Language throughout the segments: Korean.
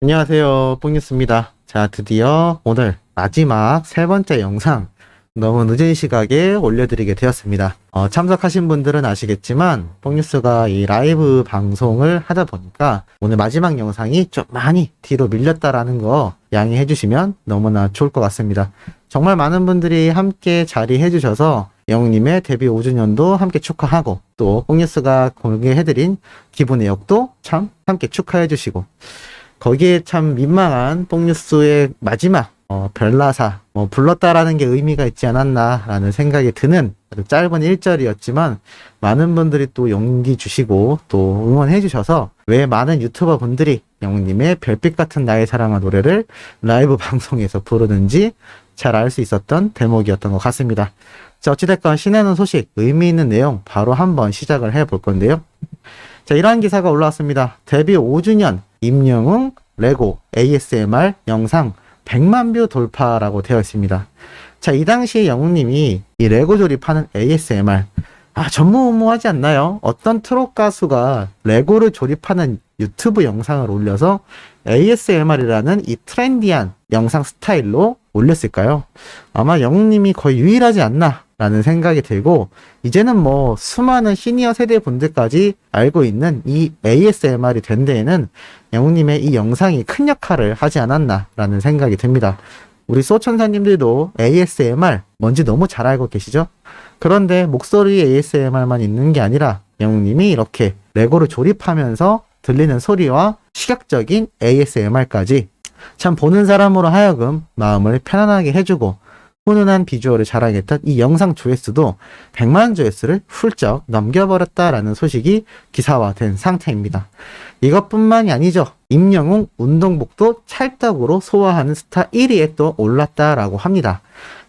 안녕하세요, 뽕뉴스입니다. 자, 드디어 오늘 마지막 세 번째 영상 너무 늦은 시각에 올려드리게 되었습니다. 참석하신 분들은 아시겠지만 뽕뉴스가 이 라이브 방송을 하다 보니까 오늘 마지막 영상이 좀 많이 뒤로 밀렸다라는 거 양해해 주시면 너무나 좋을 것 같습니다. 정말 많은 분들이 함께 자리해 주셔서 영웅님의 데뷔 5주년도 함께 축하하고 또 뽕뉴스가 공개해드린 기부 내역도 참 함께 축하해 주시고 거기에 참 민망한 뽕뉴스의 마지막 별나사 불렀다라는 게 의미가 있지 않았나라는 생각이 드는 아주 짧은 1절이었지만 많은 분들이 또 용기 주시고 또 응원해 주셔서 왜 많은 유튜버 분들이 영웅님의 별빛 같은 나의 사랑아 노래를 라이브 방송에서 부르는지 잘 알 수 있었던 대목이었던 것 같습니다. 자, 어찌됐건 신나는 소식, 의미 있는 내용 바로 한번 시작을 해볼 건데요. 자, 이러한 기사가 올라왔습니다. 데뷔 5주년 임영웅 레고 ASMR 영상 100만 뷰 돌파라고 되어 있습니다. 자, 이 당시에 영웅님이 이 레고 조립하는 ASMR 전무후무하지 않나요? 어떤 트롯 가수가 레고를 조립하는 유튜브 영상을 올려서 ASMR이라는 이 트렌디한 영상 스타일로 올렸을까요? 아마 영웅님이 거의 유일하지 않나 라는 생각이 들고 이제는 뭐 수많은 시니어 세대 분들까지 알고 있는 이 ASMR이 된 데에는 영웅님의 이 영상이 큰 역할을 하지 않았나 라는 생각이 듭니다. 우리 소천사님들도 ASMR 뭔지 너무 잘 알고 계시죠? 그런데 목소리 ASMR만 있는 게 아니라 영웅님이 이렇게 레고를 조립하면서 들리는 소리와 시각적인 ASMR까지 참 보는 사람으로 하여금 마음을 편안하게 해주고 훈훈한 비주얼을 자랑했던 이 영상 조회수도 100만 조회수를 훌쩍 넘겨버렸다라는 소식이 기사화된 상태입니다. 이것뿐만이 아니죠. 임영웅 운동복도 찰떡으로 소화하는 스타 1위에 또 올랐다라고 합니다.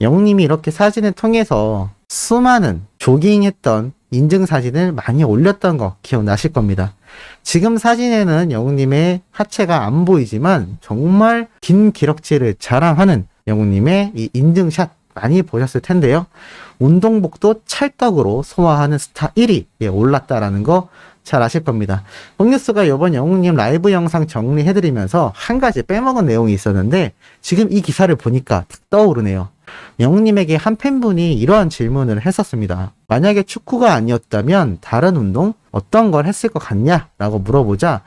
영웅님이 이렇게 사진을 통해서 수많은 조깅했던 인증사진을 많이 올렸던 거 기억나실 겁니다. 지금 사진에는 영웅님의 하체가 안 보이지만 정말 긴 기럭지를 자랑하는 영웅님의 이 인증샷 많이 보셨을 텐데요. 운동복도 찰떡으로 소화하는 스타 1위에 올랐다라는 거 잘 아실 겁니다. 뽕뉴스가 이번 영웅님 라이브 영상 정리해드리면서 한 가지 빼먹은 내용이 있었는데 지금 이 기사를 보니까 딱 떠오르네요. 영웅님에게 한 팬분이 이러한 질문을 했었습니다. 만약에 축구가 아니었다면 다른 운동 어떤 걸 했을 것 같냐? 라고 물어보자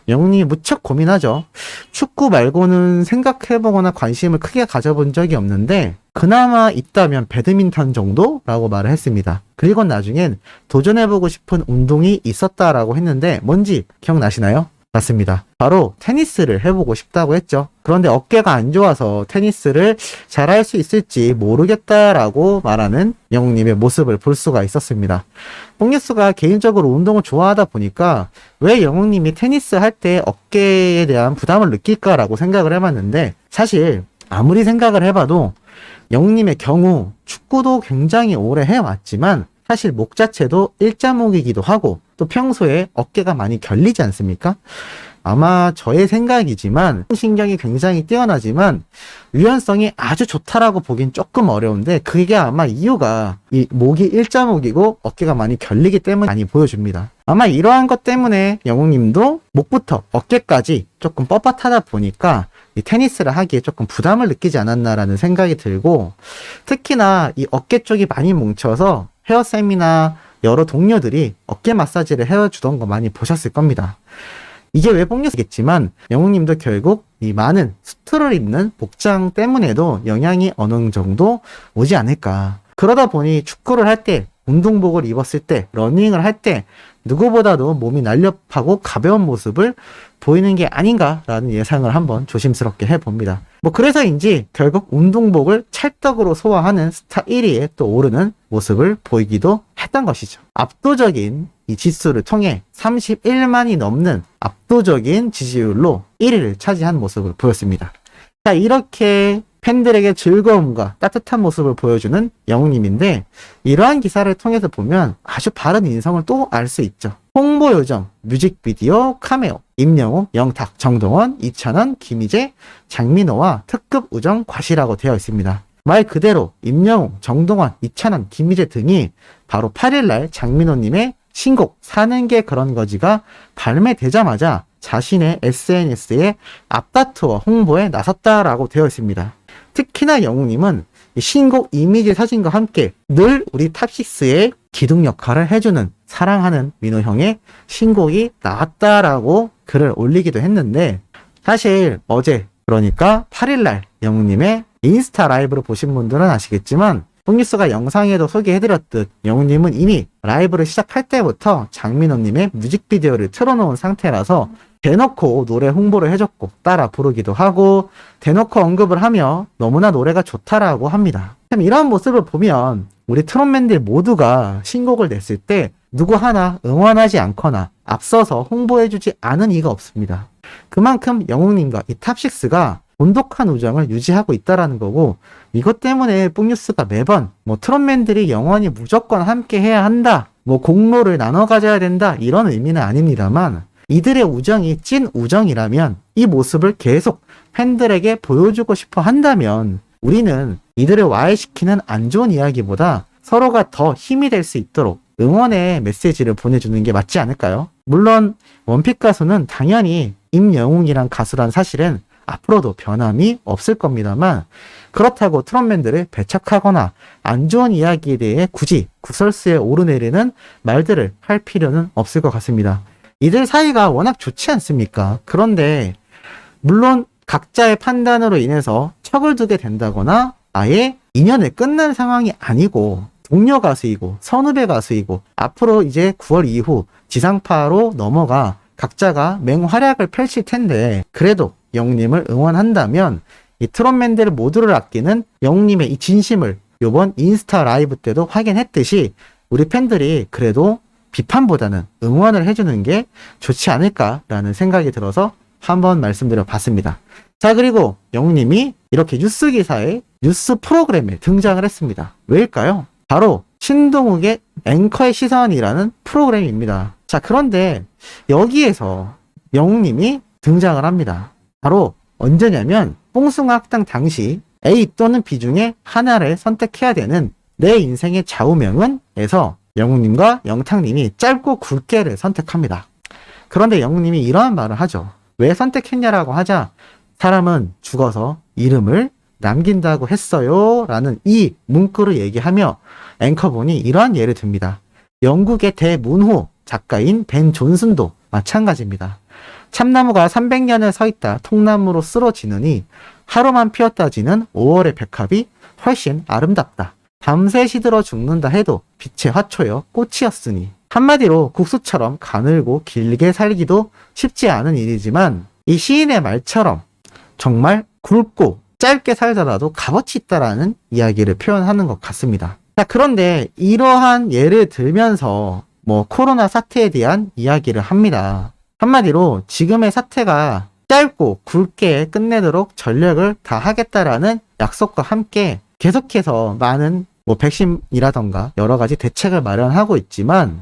영웅님이 무척 고민하죠. 축구 말고는 생각해보거나 관심을 크게 가져본 적이 없는데 그나마 있다면 배드민턴 정도? 라고 말을 했습니다. 그리고 나중엔 도전해보고 싶은 운동이 있었다라고 했는데 뭔지 기억나시나요? 맞습니다. 바로 테니스를 해보고 싶다고 했죠. 그런데 어깨가 안 좋아서 테니스를 잘할 수 있을지 모르겠다라고 말하는 영웅님의 모습을 볼 수가 있었습니다. 뽕뉴스가 개인적으로 운동을 좋아하다 보니까 왜 영웅님이 테니스 할 때 어깨에 대한 부담을 느낄까라고 생각을 해봤는데 사실 아무리 생각을 해봐도 영웅님의 경우 축구도 굉장히 오래 해왔지만 사실 목 자체도 일자목이기도 하고 또 평소에 어깨가 많이 결리지 않습니까? 아마 저의 생각이지만 신경이 굉장히 뛰어나지만 유연성이 아주 좋다라고 보긴 조금 어려운데 그게 아마 이유가 이 목이 일자목이고 어깨가 많이 결리기 때문에 많이 보여줍니다. 아마 이러한 것 때문에 영웅님도 목부터 어깨까지 조금 뻣뻣하다 보니까 이 테니스를 하기에 조금 부담을 느끼지 않았나라는 생각이 들고 특히나 이 어깨 쪽이 많이 뭉쳐서 헤어쌤이나 여러 동료들이 어깨 마사지를 해주던 거 많이 보셨을 겁니다. 이게 왜 뽕뉴스겠지만 영웅님도 결국 이 많은 수트를 입는 복장 때문에도 영향이 어느 정도 오지 않을까. 그러다 보니 축구를 할 때, 운동복을 입었을 때, 러닝을 할 때 누구보다도 몸이 날렵하고 가벼운 모습을 보이는 게 아닌가라는 예상을 한번 조심스럽게 해봅니다. 그래서인지 결국 운동복을 찰떡으로 소화하는 스타 1위에 또 오르는 모습을 보이기도 했던 것이죠. 압도적인 이 지수를 통해 31만이 넘는 압도적인 지지율로 1위를 차지한 모습을 보였습니다. 자, 이렇게 팬들에게 즐거움과 따뜻한 모습을 보여주는 영웅님인데 이러한 기사를 통해서 보면 아주 바른 인성을 또 알 수 있죠. 홍보 요정, 뮤직비디오, 카메오, 임영웅, 영탁, 정동원, 이찬원, 김희재, 장민호와 특급 우정 과시라고 되어 있습니다. 말 그대로 임영웅, 정동원, 이찬원, 김희재 등이 바로 8일날 장민호님의 신곡 사는 게 그런 거지가 발매되자마자 자신의 SNS에 앞다투어 홍보에 나섰다라고 되어 있습니다. 특히나 영웅님은 신곡 이미지 사진과 함께 늘 우리 탑6의 기둥 역할을 해주는 사랑하는 민호 형의 신곡이 나왔다라고 글을 올리기도 했는데, 사실 어제 그러니까 8일날 영웅님의 인스타 라이브를 보신 분들은 아시겠지만 뽕뉴스가 영상에도 소개해드렸듯 영웅님은 이미 라이브를 시작할 때부터 장민호님의 뮤직비디오를 틀어놓은 상태라서 대놓고 노래 홍보를 해줬고 따라 부르기도 하고 대놓고 언급을 하며 너무나 노래가 좋다라고 합니다. 참 이런 모습을 보면 우리 트롯맨들 모두가 신곡을 냈을 때 누구 하나 응원하지 않거나 앞서서 홍보해주지 않은 이가 없습니다. 그만큼 영웅님과 이 탑6가 돈독한 우정을 유지하고 있다라는 거고, 이것 때문에 뽕뉴스가 매번 트롯맨들이 영원히 무조건 함께 해야 한다, 공로를 나눠 가져야 된다, 이런 의미는 아닙니다만 이들의 우정이 찐 우정이라면 이 모습을 계속 팬들에게 보여주고 싶어 한다면 우리는 이들을 와해시키는 안 좋은 이야기보다 서로가 더 힘이 될 수 있도록 응원의 메시지를 보내주는 게 맞지 않을까요? 물론 원픽 가수는 당연히 임영웅이란 가수란 사실은 앞으로도 변함이 없을 겁니다만, 그렇다고 트롯맨들을 배척하거나 안 좋은 이야기에 대해 굳이 구설수에 오르내리는 말들을 할 필요는 없을 것 같습니다. 이들 사이가 워낙 좋지 않습니까? 그런데 물론 각자의 판단으로 인해서 척을 두게 된다거나 아예 인연을 끝낸 상황이 아니고 동료 가수이고 선후배 가수이고 앞으로 이제 9월 이후 지상파로 넘어가 각자가 맹활약을 펼칠 텐데, 그래도 영웅님을 응원한다면 이 트롯맨들 모두를 아끼는 영웅님의 이 진심을 요번 인스타 라이브 때도 확인했듯이 우리 팬들이 그래도 비판보다는 응원을 해주는 게 좋지 않을까라는 생각이 들어서 한번 말씀드려 봤습니다. 자, 그리고 영웅님이 이렇게 뉴스 기사에 뉴스 프로그램에 등장을 했습니다. 왜일까요? 바로 신동욱의 앵커의 시선이라는 프로그램입니다. 자, 그런데 여기에서 영웅님이 등장을 합니다. 바로 언제냐면 뽕숭아 학당 당시 A 또는 B 중에 하나를 선택해야 되는 내 인생의 좌우명은 에서 영웅님과 영탁님이 짧고 굵게를 선택합니다. 그런데 영웅님이 이러한 말을 하죠. 왜 선택했냐라고 하자 사람은 죽어서 이름을 남긴다고 했어요 라는 이 문구를 얘기하며 앵커분이 이러한 예를 듭니다. 영국의 대문호 작가인 벤 존슨도 마찬가지입니다. 참나무가 300년을 서있다 통나무로 쓰러지느니 하루만 피었다 지는 5월의 백합이 훨씬 아름답다. 밤새 시들어 죽는다 해도 빛의 화초여 꽃이었으니. 한마디로 국수처럼 가늘고 길게 살기도 쉽지 않은 일이지만 이 시인의 말처럼 정말 굵고 짧게 살더라도 값어치 있다라는 이야기를 표현하는 것 같습니다. 자, 그런데 이러한 예를 들면서 코로나 사태에 대한 이야기를 합니다. 한마디로 지금의 사태가 짧고 굵게 끝내도록 전력을 다하겠다라는 약속과 함께 계속해서 많은 백신이라던가 여러 가지 대책을 마련하고 있지만,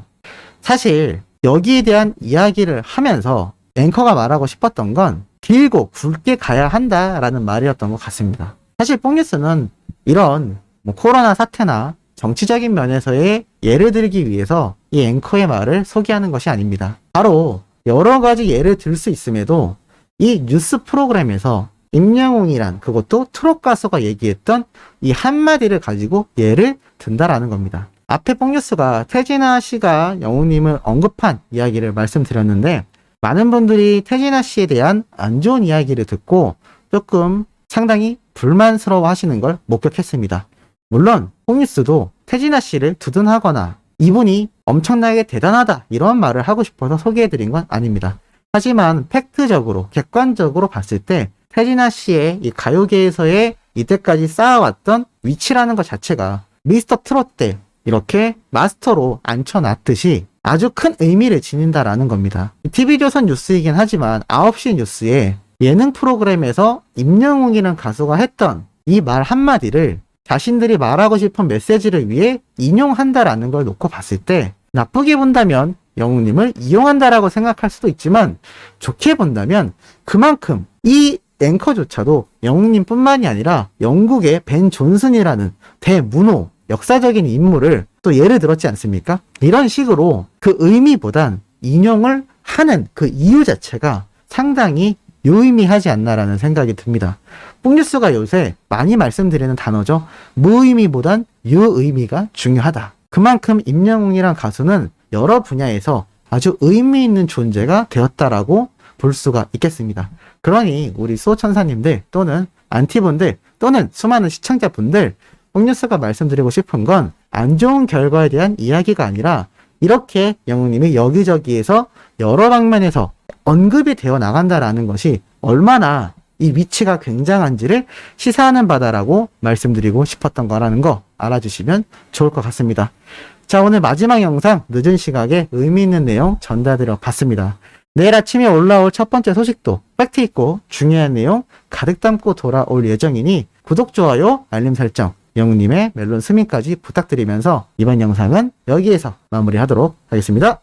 사실 여기에 대한 이야기를 하면서 앵커가 말하고 싶었던 건 길고 굵게 가야 한다라는 말이었던 것 같습니다. 사실 뽕뉴스는 이런 코로나 사태나 정치적인 면에서의 예를 들기 위해서 이 앵커의 말을 소개하는 것이 아닙니다. 바로 여러 가지 예를 들 수 있음에도 이 뉴스 프로그램에서 임영웅이란 그것도 트롯 가수가 얘기했던 이 한마디를 가지고 예를 든다라는 겁니다. 앞에 뽕뉴스가 태진아 씨가 영웅님을 언급한 이야기를 말씀드렸는데, 많은 분들이 태진아 씨에 대한 안 좋은 이야기를 듣고 조금 상당히 불만스러워 하시는 걸 목격했습니다. 물론 뽕뉴스도 태진아 씨를 두둔하거나 이분이 엄청나게 대단하다 이런 말을 하고 싶어서 소개해드린 건 아닙니다. 하지만 팩트적으로 객관적으로 봤을 때 태진아 씨의 이 가요계에서의 이때까지 쌓아왔던 위치라는 것 자체가 미스터 트롯 때 이렇게 마스터로 앉혀놨듯이 아주 큰 의미를 지닌다라는 겁니다. TV조선 뉴스이긴 하지만 9시 뉴스에 예능 프로그램에서 임영웅이라는 가수가 했던 이 말 한마디를 자신들이 말하고 싶은 메시지를 위해 인용한다라는 걸 놓고 봤을 때, 나쁘게 본다면 영웅님을 이용한다라고 생각할 수도 있지만 좋게 본다면 그만큼 이 앵커조차도 영웅님 뿐만이 아니라 영국의 벤 존슨이라는 대문호 역사적인 인물을 또 예를 들었지 않습니까? 이런 식으로 그 의미보단 인용을 하는 그 이유 자체가 상당히 유의미하지 않나라는 생각이 듭니다. 뽕뉴스가 요새 많이 말씀드리는 단어죠. 무의미보단 유의미가 중요하다. 그만큼 임영웅이란 가수는 여러 분야에서 아주 의미 있는 존재가 되었다라고 볼 수가 있겠습니다. 그러니 우리 수호천사님들 또는 안티분들 또는 수많은 시청자분들, 뽕뉴스가 말씀드리고 싶은 건 안 좋은 결과에 대한 이야기가 아니라 이렇게 영웅님이 여기저기에서 여러 방면에서 언급이 되어 나간다라는 것이 얼마나 이 위치가 굉장한지를 시사하는 바다라고 말씀드리고 싶었던 거라는 거 알아주시면 좋을 것 같습니다. 자, 오늘 마지막 영상 늦은 시각에 의미 있는 내용 전달드려 봤습니다. 내일 아침에 올라올 첫 번째 소식도 팩트 있고 중요한 내용 가득 담고 돌아올 예정이니 구독, 좋아요, 알림 설정, 영웅님의 멜론 스밍까지 부탁드리면서 이번 영상은 여기에서 마무리하도록 하겠습니다.